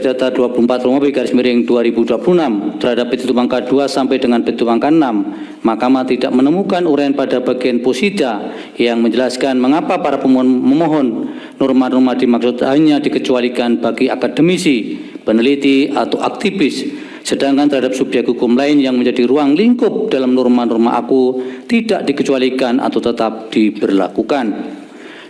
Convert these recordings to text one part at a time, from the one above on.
Data 24 Romawi garis miring 2026 terhadap petitum angka 2 sampai dengan petitum angka 6, Mahkamah tidak menemukan uraian pada bagian posida yang menjelaskan mengapa para pemohon memohon norma-norma dimaksud hanya dikecualikan bagi akademisi, peneliti, atau aktivis, sedangkan terhadap subjek hukum lain yang menjadi ruang lingkup dalam norma-norma aku tidak dikecualikan atau tetap diberlakukan.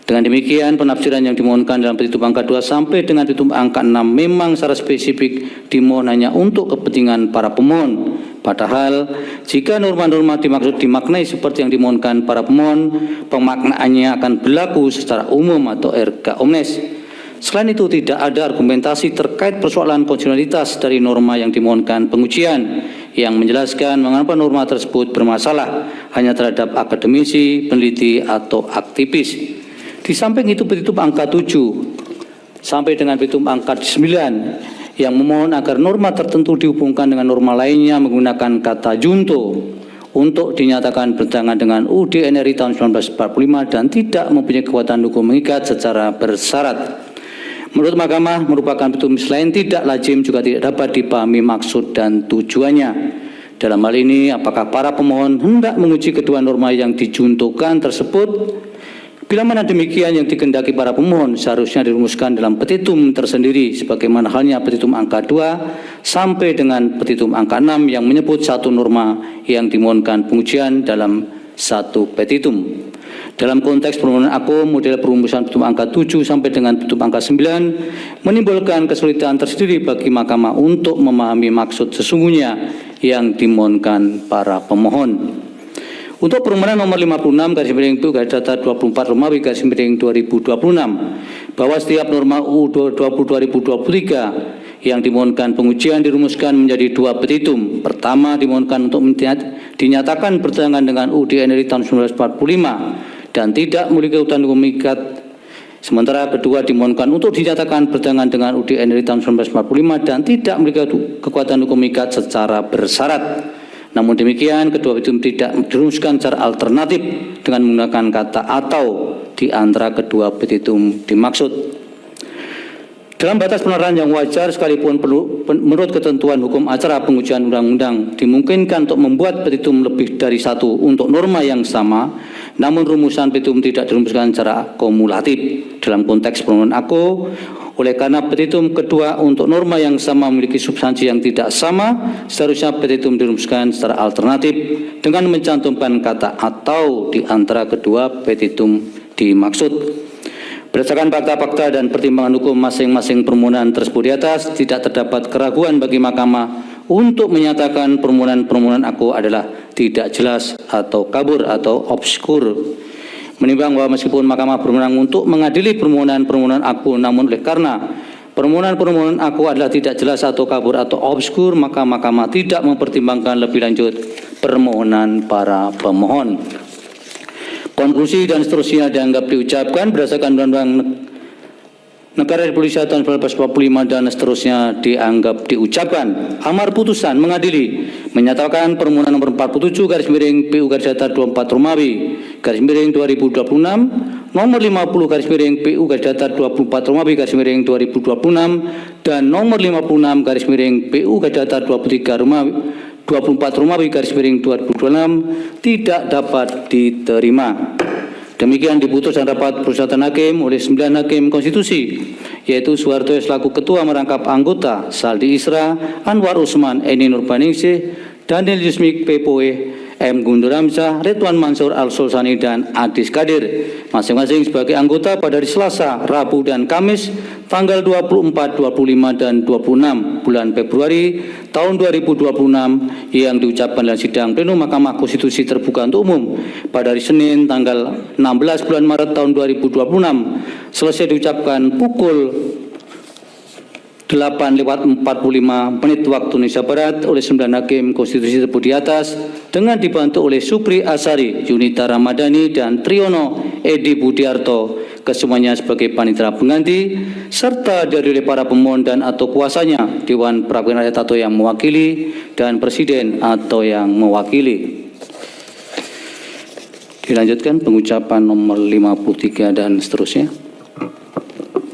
Dengan demikian, penafsiran yang dimohonkan dalam petitum angka 2 sampai dengan petitum angka 6 memang secara spesifik dimohon hanya untuk kepentingan para pemohon. Padahal, jika norma-norma dimaksud dimaknai seperti yang dimohonkan para pemohon, pemaknaannya akan berlaku secara umum atau erga omnes. Selain itu, tidak ada argumentasi terkait persoalan konstitusionalitas dari norma yang dimohonkan pengujian yang menjelaskan mengapa norma tersebut bermasalah hanya terhadap akademisi, peneliti, atau aktivis. Di samping itu, petitum angka 7 sampai dengan petitum angka 9 yang memohon agar norma tertentu dihubungkan dengan norma lainnya menggunakan kata junto untuk dinyatakan bertentangan dengan UUD NRI tahun 1945 dan tidak mempunyai kekuatan hukum mengikat secara bersyarat. Menurut Mahkamah, merupakan petitum selain tidak lazim juga tidak dapat dipahami maksud dan tujuannya. Dalam hal ini, apakah para pemohon hendak menguji kedua norma yang dijuntukan tersebut? Bila mana demikian, yang dikehendaki para pemohon seharusnya dirumuskan dalam petitum tersendiri sebagaimana halnya petitum angka 2 sampai dengan petitum angka 6 yang menyebut satu norma yang dimohonkan pengujian dalam satu petitum. Dalam konteks permohonan aku, model perumusan petitum angka 7 sampai dengan petitum angka 9 menimbulkan kesulitan tersendiri bagi Mahkamah untuk memahami maksud sesungguhnya yang dimohonkan para pemohon. Untuk permohonan nomor 56 garis miring PU garis data 24 Romawi garis miring 2026 bahwa setiap norma UU 2023 yang dimohonkan pengujian dirumuskan menjadi dua petitum. Pertama, dimohonkan untuk dinyatakan bertentangan dengan UUD NRI tahun 1945 dan tidak memiliki kekuatan hukum mengikat. Sementara kedua, dimohonkan untuk dinyatakan bertentangan dengan UUD NRI tahun 1945 dan tidak memiliki kekuatan hukum mengikat secara bersyarat. Namun demikian, kedua petitum tidak dirumuskan secara alternatif dengan menggunakan kata atau di antara kedua petitum dimaksud. Dalam batas penerapan yang wajar sekalipun menurut ketentuan hukum acara pengujian undang-undang dimungkinkan untuk membuat petitum lebih dari satu untuk norma yang sama, namun rumusan petitum tidak dirumuskan secara kumulatif. Dalam konteks permohonan aku, oleh karena petitum kedua untuk norma yang sama memiliki substansi yang tidak sama, seharusnya petitum dirumuskan secara alternatif dengan mencantumkan kata atau di antara kedua petitum dimaksud. Berdasarkan fakta-fakta dan pertimbangan hukum masing-masing permohonan tersebut di atas, tidak terdapat keraguan bagi Mahkamah untuk menyatakan permohonan-permohonan aku adalah tidak jelas atau kabur atau obskur. Menimbang bahwa meskipun Mahkamah berwenang untuk mengadili permohonan-permohonan aku, namun oleh karena permohonan-permohonan aku adalah tidak jelas atau kabur atau obskur, maka Mahkamah tidak mempertimbangkan lebih lanjut permohonan para pemohon. Konklusi dan seterusnya dianggap diucapkan berdasarkan Undang-Undang Negara Republik Indonesia tahun 1945 dan seterusnya dianggap diucapkan. Amar putusan mengadili menyatakan permohonan nomor 47 garis miring PU garis datar 24 Romawi garis miring 2026, nomor 50 garis miring PU garis datar 24 Romawi garis miring 2026 dan nomor 56 garis miring PU garis datar 23 Romawi 24 Romawi garis miring 2026 tidak dapat diterima. Demikian diputus dan rapat permusyawaratan hakim oleh 9 hakim konstitusi, yaitu Soeharto selaku ketua merangkap anggota, Saldi Isra, Anwar Usman, Eni Nurbaningsih, Daniel Yusmik Pepoe, M. Guntur Hamzah, Ridwan Mansur Al-Sulsani, dan Adis Kadir, masing-masing sebagai anggota pada hari Selasa, Rabu, dan Kamis, tanggal 24, 25, dan 26 bulan Februari tahun 2026 yang diucapkan dalam sidang plenum Mahkamah Konstitusi terbuka untuk umum pada hari Senin, tanggal 16 bulan Maret tahun 2026, selesai diucapkan pukul 8:45 waktu Indonesia Barat oleh 9 hakim konstitusi tersebut di atas dengan dibantu oleh Supri Asari, Yunita Ramadhani, dan Triyono Edi Budiarto, kesemuanya sebagai panitera pengganti, serta dari oleh para pemohon dan atau kuasanya, Dewan Perwakilan Rakyat atau yang mewakili, dan Presiden atau yang mewakili. Dilanjutkan pengucapan nomor 53 dan seterusnya.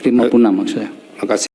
56 maksudnya. Terima kasih.